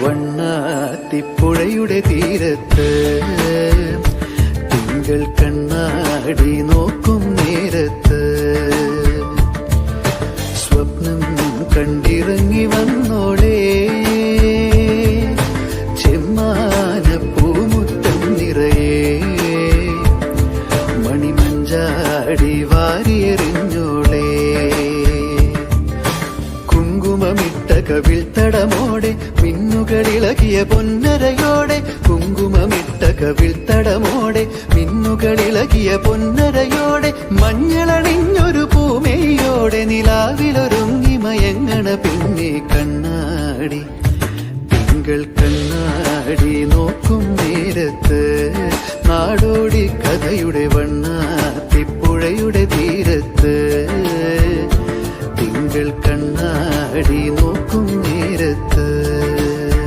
വണ്ണാത്തിപ്പുഴയുടെ തീരത്ത് തിങ്കൾ കണ്ണാടി നോക്കും നേരത്ത് സ്വപ്നം കണ്ടിറങ്ങി വന്നോളേ ചെമ്മാനപ്പൂമുറ്റം നിറയെ മണിമഞ്ചാടി വാരിയെറിഞ്ഞോളേ കുങ്കുമമിട്ട കവിൾത്തടമോടെ മിന്നുകളിളകിയ പൊന്നരയോടെ കുങ്കുമമിട്ട കവിൾത്തടമോടെ മിന്നുകളിളകിയ പൊന്നരയോടെ മഞ്ഞളണിഞ്ഞൊരു പൂമേയോടെ നിലാവിലൊരുങ്ങി മയങ്ങണ പിന്നെ കണ്ണാടി തിങ്കൾ കണ്ണാടി നോക്കും നേരത്ത് നാടോടി കഥയുടെ വണ്ണാത്തിപ്പുഴയുടെ തീരത്ത് തിങ്കൾ കണ്ണാടി നോക്കും നേരത്ത്